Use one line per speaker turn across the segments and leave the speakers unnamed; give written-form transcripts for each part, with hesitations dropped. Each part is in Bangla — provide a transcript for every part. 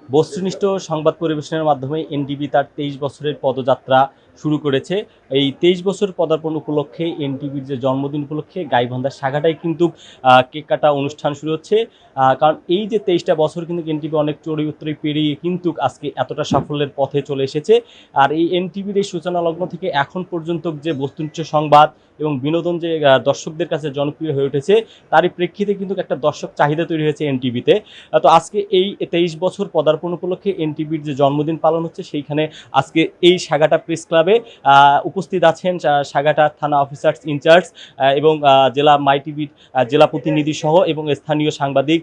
বস্তুনিষ্ঠ সংবাদ পরিবেশনের মাধ্যমে এনটিভি তার 23 বছরের পদযাত্রা শুরু করেছে। এই 23 বছর পদার্পণ উপলক্ষে এনটিভির যে জন্মদিন উপলক্ষে গাইবান্ধার শাখাটায় কিন্তু কেক কাটা অনুষ্ঠান শুরু হচ্ছে। কারণ এই যে 23টা বছর কিন্তু এনটিভি অনেক চড়ুই পেরিয়ে কিন্তু আজকে এতটা সাফল্যের পথে চলে এসেছে। আর এই এনটিভির এই সূচনা লগ্ন থেকে এখন পর্যন্ত যে বস্তুনিষ্ঠ সংবাদ এবং বিনোদন যে দর্শকদের কাছে জনপ্রিয় হয়ে উঠেছে, তারই প্রেক্ষিতে কিন্তু একটা দর্শক চাহিদা তৈরি হয়েছে এনটিভিতে। তো আজকে এই 23 বছর পদার্পণ উপলক্ষে এনটিভির যে জন্মদিন পালন হচ্ছে, সেইখানে আজকে এই সাগাটা প্রেস ক্লাবে উপস্থিত আছেন সাগাটা থানা অফিসার্স ইনচার্জ এবং জেলা মাই টিভির জেলা প্রতিনিধি সহ এবং স্থানীয় সাংবাদিক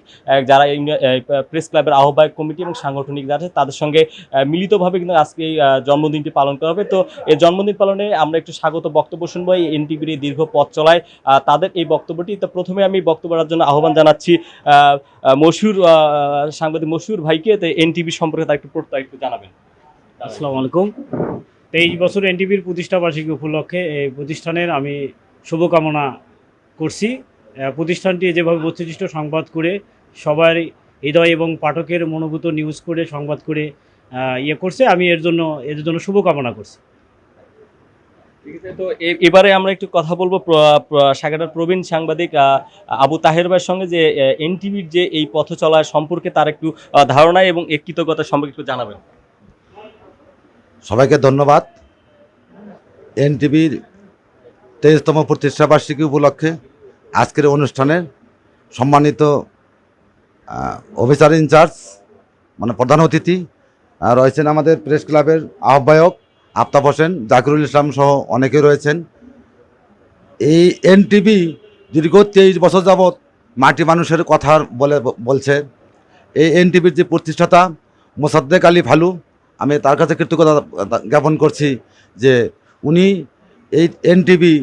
যারা প্রেস ক্লাবের আহ্বায়ক কমিটি এবং সাংগঠনিক যারা আছে তাদের সঙ্গে মিলিতভাবে কিন্তু আজকে এই জন্মদিনটি পালন করা হবে। তো এই জন্মদিন পালনে আমরা একটু স্বাগত বক্তব্য শুনবো এই এনটিভির এই দীর্ঘ পথ চলায় তাদের এই বক্তব্যটি। তো প্রথমে আমি বক্তব্য রাখার জন্য আহ্বান জানাচ্ছি মশহুর সাংবাদিক মশহুর ভাইকে। তো এনটিভি সম্পর্কে তার একটু জানাবেন।
আসসালামু আলাইকুম। 23 বছর এনটিভির প্রতিষ্ঠা বার্ষিকী উপলক্ষে এই প্রতিষ্ঠানের আমি শুভকামনা করছি। প্রতিষ্ঠানটি যেভাবে বস্তুনিষ্ঠ সংবাদ করে সবার হৃদয় এবং পাঠকের মনোভূত নিউজ করে সংবাদ করে করছে, আমি এর জন্য শুভকামনা করছি।
ঠিক আছে, তো এবারে আমরা একটু কথা বলবো সাগাটার প্রবীণ সাংবাদিক আবু তাহের ভাইয়ের সঙ্গে, যে এনটিভির যে এই পথ চলা সম্পর্কে তার একটু ধারণা এবং কৃতজ্ঞতা সম্পর্কে একটু জানাবেন।
সবাইকে ধন্যবাদ। এনটিভির 23তম প্রতিষ্ঠা বার্ষিকী উপলক্ষে আজকের অনুষ্ঠানে সম্মানিত অফিসার ইনচার্জ মানে প্রধান অতিথি রয়েছেন আমাদের প্রেস ক্লাবের আহ্বায়ক আফতাব হোসেন, জাকিরুল ইসলাম সহ অনেকে রয়েছেন। এই এনটিভি দীর্ঘ 23 বছর যাবৎ মাটি মানুষের কথা বলছে। এই এনটিভির যে প্রতিষ্ঠাতা মোসাদ্দেক আলী ফালু, আমি তার কাছে কৃতজ্ঞতা জ্ঞাপন করছি যে উনি এই এনটিভি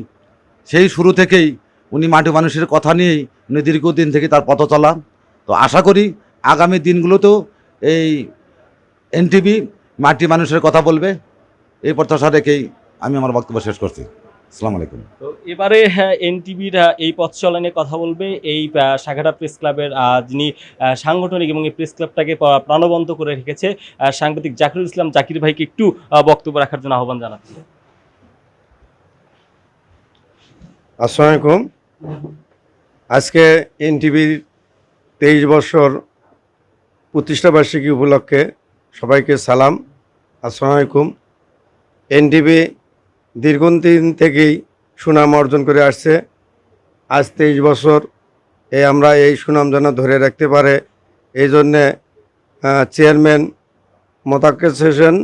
সেই শুরু থেকেই উনি মাটি মানুষের কথা নিয়েই উনি দীর্ঘদিন থেকে তার পথ চলা। তো আশা করি আগামী দিনগুলোতেও এই এনটিভি মাটি মানুষের কথা বলবে, এই প্রত্যাশা রেখেই আমি আমার বক্তব্য শেষ করছি। আসসালামু আলাইকুম।
তো এবারে এনটিভির এই পথ চলা নিয়ে কথা বলবে এই সাগাটা প্রেস ক্লাবের যিনি সাংগঠনিক এবং এই প্রেস ক্লাবটাকে প্রাণবন্ত করে রেখেছে সাংবাদিক জাকিরুল ইসলাম জাকির ভাইকে একটু বক্তব্য রাখার জন্য আহ্বান জানাচ্ছি।
আসসালামু আলাইকুম। আজকে এনটিভির 23 বছর প্রতিষ্ঠা বার্ষিকী উপলক্ষে সবাইকে সালাম, আসসালামু আলাইকুম। এনটিভি দীর্ঘদিন থেকেই সুনাম অর্জন করে আসছে। আজ 23 বছর আমরা এই সুনাম যেন ধরে রাখতে পারে, এই জন্যে চেয়ারম্যান মোতাক্কের হোসেন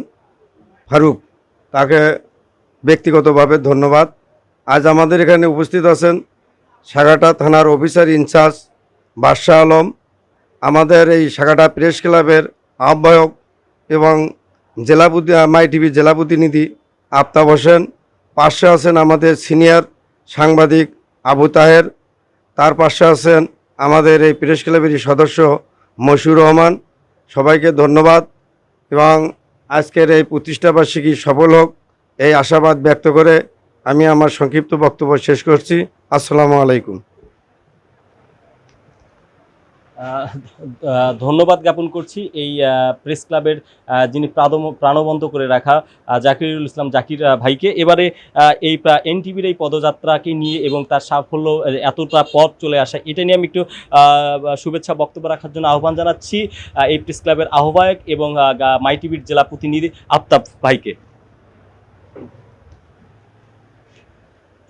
ফারুক, তাকে ব্যক্তিগতভাবে ধন্যবাদ। আজ আমাদের এখানে উপস্থিত আছেন সাগাটা থানার অফিসার ইনচার্জ বাদশাহ আলম, আমাদের এই সাগাটা প্রেস ক্লাবের আহ্বায়ক এবং মাই টিভির জেলা প্রতিনিধি আফতাব হোসেন, পাশে আছেন আমাদের সিনিয়র সাংবাদিক আবু তাহের, তার পাশে আছেন আমাদের এই প্রেস ক্লাবেরই সদস্য মশিউর রহমান। সবাইকে ধন্যবাদ এবং আজকের এই প্রতিষ্ঠা বার্ষিকী সফল হোক এই আশাবাদ ব্যক্ত করে আমি আমার সংক্ষিপ্ত বক্তব্য শেষ করছি। আসসালামু আলাইকুম।
ধন্যবাদ জ্ঞাপন করছি এই প্রেস ক্লাবের যিনি প্রাণবন্ত করে রাখা জাকিরুল ইসলাম জাকির ভাইকে। এবারে এই এনটিভির এই পদযাত্রাকে নিয়ে এবং তার সাফল্য এতটা পথ চলে আসা, এটা নিয়ে আমি একটু শুভেচ্ছা বক্তব্য রাখার জন্য আহ্বান জানাচ্ছি এই প্রেস ক্লাবের আহ্বায়ক এবং মাই টিভির জেলা প্রতিনিধি আফতাব ভাইকে।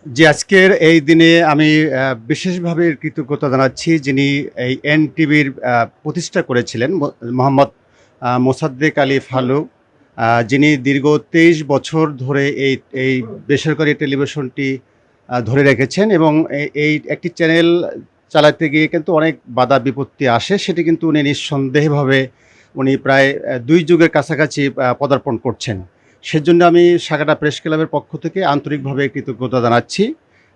যে আজকের এই দিনে আমি বিশেষভাবে কৃতজ্ঞতা জানাচ্ছি যিনি এই এনটিভির প্রতিষ্ঠা করেছিলেন, মোহাম্মদ মোসাদ্দেক আলী ফালু, যিনি দীর্ঘ 23 বছর ধরে এই বেসরকারি টেলিভিশনটি ধরে রেখেছেন এবং এই একটি চ্যানেল চালাতে গিয়ে কিন্তু অনেক বাধা বিপত্তি আসে, সেটি কিন্তু উনি নিঃসন্দেহভাবে প্রায় 2 যুগের কাছাকাছি পদার্পণ করছেন। সেজন্য আমি সাগাটা প্রেস ক্লাবের পক্ষ থেকে আন্তরিকভাবে কৃতজ্ঞতা জানাচ্ছি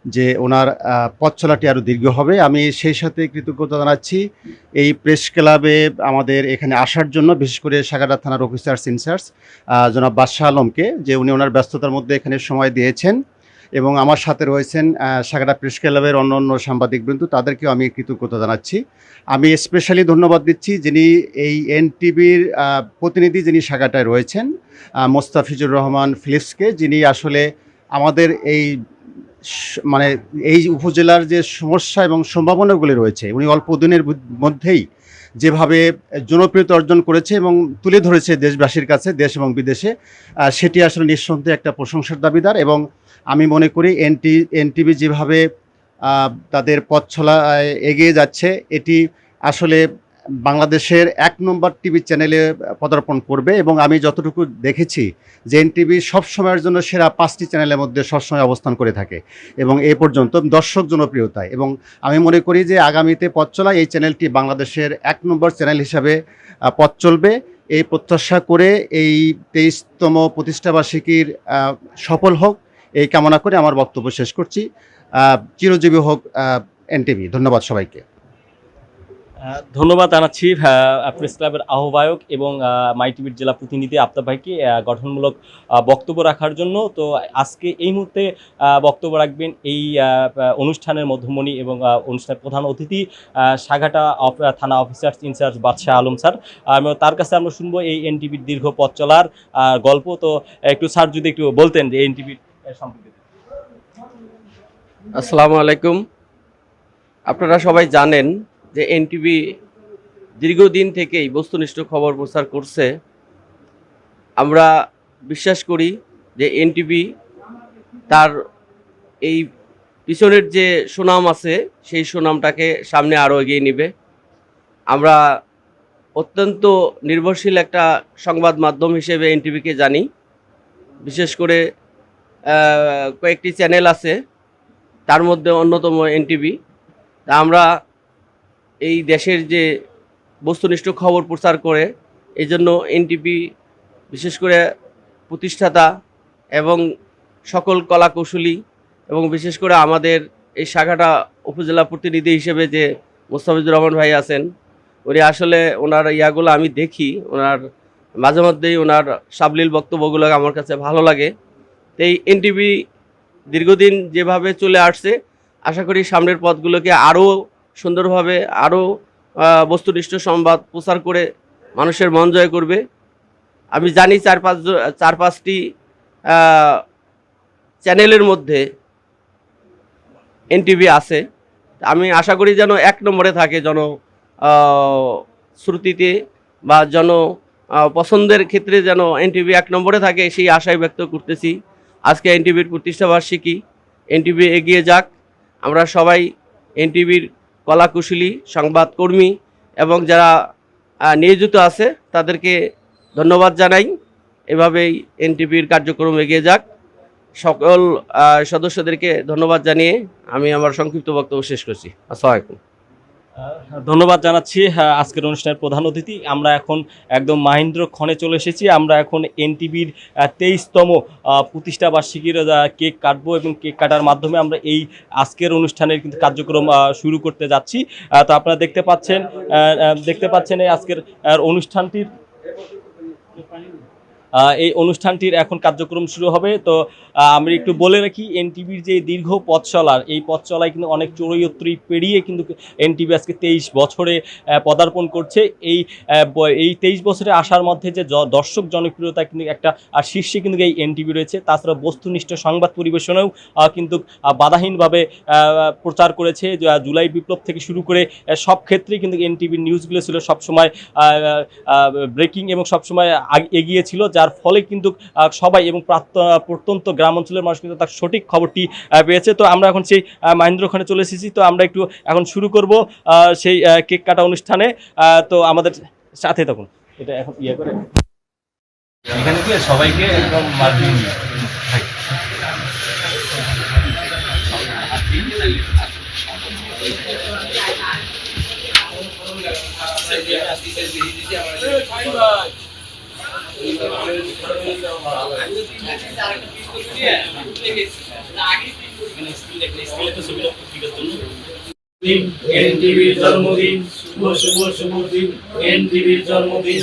যে ওনার পথ চলাটি আরও দীর্ঘ হবে। আমি সেই সাথে কৃতজ্ঞতা জানাচ্ছি এই প্রেস ক্লাবে আমাদের এখানে আসার জন্য, বিশেষ করে সাগাটা থানার অফিসার্স ইনচার্জ জনাব বাদশাহ আলমকে, যে উনি ওনার ব্যস্ততার মধ্যে এখানে সময় দিয়েছেন এবং আমার সাথে রয়েছেন সাগাটা প্রেস ক্লাবের অন্য সাংবাদিকবৃন্দ, তাদেরকেও আমি কৃতজ্ঞতা জানাচ্ছি। আমি স্পেশালি ধন্যবাদ দিচ্ছি যিনি এই এনটিভির প্রতিনিধি যিনি সাগাটায় রয়েছেন, মোস্তাফিজুর রহমান ফিলিপসকে, যিনি আসলে আমাদের এই মানে এই উপজেলার যে সমস্যা এবং সম্ভাবনাগুলি রয়েছে উনি অল্প দিনের মধ্যেই যেভাবে জনপ্রিয়তা অর্জন করেছে এবং তুলে ধরেছে দেশবাসীর কাছে, দেশ এবং বিদেশে, সেটি আসলে নিঃসন্দেহে একটা প্রশংসার দাবিদার। এবং আমি মনে করি এনটিভি যেভাবে তাদের পথ চলায় এগিয়ে যাচ্ছে, এটি আসলে বাংলাদেশের 1 নম্বর টিভি চ্যানেলে পদার্পণ করবে। এবং আমি যতটুকু দেখেছি যে এনটিভি সবসময়ের জন্য সেরা 5টি চ্যানেলের মধ্যে সবসময় অবস্থান করে থাকে এবং এ পর্যন্ত দর্শক জনপ্রিয়তায়। এবং আমি মনে করি যে আগামীতে পথ চলা এই চ্যানেলটি বাংলাদেশের 1 নম্বর চ্যানেল হিসাবে পথ চলবে। এই প্রত্যাশা করে এই 23তম প্রতিষ্ঠাবার্ষিকীর সফল হোক এই কামনা করে আমার বক্তব্য শেষ করছি। চিরজীবী হোক এনটিভি। ধন্যবাদ সবাইকে।
ধন্যবাদ জানাচ্ছি প্রেস ক্লাবের আহ্বায়ক এবং মাই টিভির জেলা প্রতিনিধি আফতাব ভাইকে গঠনমূলক বক্তব্য রাখার জন্য। তো আজকে এই মুহূর্তে বক্তব্য রাখবেন এই অনুষ্ঠানের মধ্যমণি এবং অনুষ্ঠানের প্রধান অতিথি সাঘাটা থানা অফিসার ইনচার্জ বাদশাহ আলম স্যার। তার কাছে আমরা শুনবো এই এনটিভির দীর্ঘ পথ চলার গল্প। তো একটু স্যার যদি একটু বলতেন যে এনটিভির সম্পর্কে।
আসসালামু আলাইকুম। আপনারা সবাই জানেন যে এনটিভি দীর্ঘদিন থেকেই বস্তুনিষ্ঠ খবর প্রচার করছে। আমরা বিশ্বাস করি যে এনটিভি তার এই পিছনের যে সুনাম আছে সেই সুনামটাকে সামনে আরও এগিয়ে নেবে। আমরা অত্যন্ত নির্ভরশীল একটা সংবাদ মাধ্যম হিসেবে এনটিভিকে জানি। বিশেষ করে কয়েকটি চ্যানেল আছে, তার মধ্যে অন্যতম এনটিভি। তা আমরা এই দেশের যে বস্তুনিষ্ঠ খবর প্রচার করে, এই জন্য এনটিভি বিশেষ করে প্রতিষ্ঠাতা এবং সকল কলাকৌশলী এবং বিশেষ করে আমাদের এই সাঘাটা উপজেলা প্রতিনিধি হিসেবে যে মোস্তাফিজুর রহমান ভাই আছেন, উনি আসলে ওনার ইয়াগুলো আমি দেখি, ওনার মাঝে মধ্যেই ওনার সাবলীল বক্তব্যগুলো আমার কাছে ভালো লাগে। তো এই এনটিভি দীর্ঘদিন যেভাবে চলে আসছে, আশা করি সামনের পথগুলোকে আরও সুন্দরভাবে আরও বস্তুনিষ্ঠ সংবাদ প্রচার করে মানুষের মন জয় করবে। আমি জানি 4-5টি চ্যানেলের মধ্যে এনটিভি আছে। আমি আশা করি যেন 1 নম্বরে থাকে, শ্রুতিতে বা পছন্দের ক্ষেত্রে যেন এনটিভি 1 নম্বরে থাকে, সেই আশাই ব্যক্ত করতেছি। আজকে এনটিভির প্রতিষ্ঠাবার্ষিকী, এনটিভি এগিয়ে যাক। আমরা সবাই এনটিভির কলাকুশলী, সংবাদকর্মী এবং যারা নিয়োজিত আছে তাদেরকে ধন্যবাদ জানাই। এভাবেই এনটিভির কার্যক্রম এগিয়ে যাক। সকল সদস্যদেরকে ধন্যবাদ জানিয়ে আমি আমার সংক্ষিপ্ত বক্তব্য শেষ করছি। আসসালামু আলাইকুম।
ধন্যবাদ জানাচ্ছি আজকের অনুষ্ঠানের প্রধান অতিথি। আমরা এখন একদম মাহেন্দ্রক্ষণে চলে এসেছি। আমরা এখন এনটিভির 23তম প্রতিষ্ঠাবার্ষিকীর কেক কাটবো এবং কেক কাটার মাধ্যমে আমরা এই আজকের অনুষ্ঠানের কিন্তু কার্যক্রম শুরু করতে যাচ্ছি। তো আপনারা দেখতে পাচ্ছেন এই আজকের অনুষ্ঠানটির এই অনুষ্ঠানটির এখন কার্যক্রম শুরু হবে। তো আমি একটু বলে রাখি, এনটিভির যে দীর্ঘ পথ চলার, এই পথ চলায় কিন্তু অনেক চড়ুইয়ত্রী পেরিয়ে কিন্তু এনটিভি আজকে 23 বছরে পদার্পণ করছে। এই 23 বছরে আসার মধ্যে যে দর্শক জনপ্রিয়তা কিন্তু একটা শীর্ষে কিন্তু এই এনটিভি রয়েছে। তাছাড়া বস্তুনিষ্ঠ সংবাদ পরিবেশনেও কিন্তু বাধাহীনভাবে প্রচার করেছে। জুলাই বিপ্লব থেকে শুরু করে সব ক্ষেত্রেই কিন্তু এনটিভির নিউজগুলো ছিল সবসময় ব্রেকিং এবং সবসময় এগিয়ে ছিল, যার ফলে কিন্তু সবাই এবং প্রত্যন্ত গ্রাম অঞ্চলের মানুষ কিন্তু তার সঠিক খবরটি পেয়েছে। তো আমরা এখন সেই মাহেন্দ্রক্ষণে চলে এসেছি। তো আমরা একটু এখন শুরু করব সেই কেক কাটা অনুষ্ঠানে। তো আমাদের সাথে তখন এটা এখন করে এখানে কি সবাইকে একদম মার্কিং
এনটিভির জন্মদিন, শুভ শুভ শুভ দিন, এনটিভির জন্মদিন।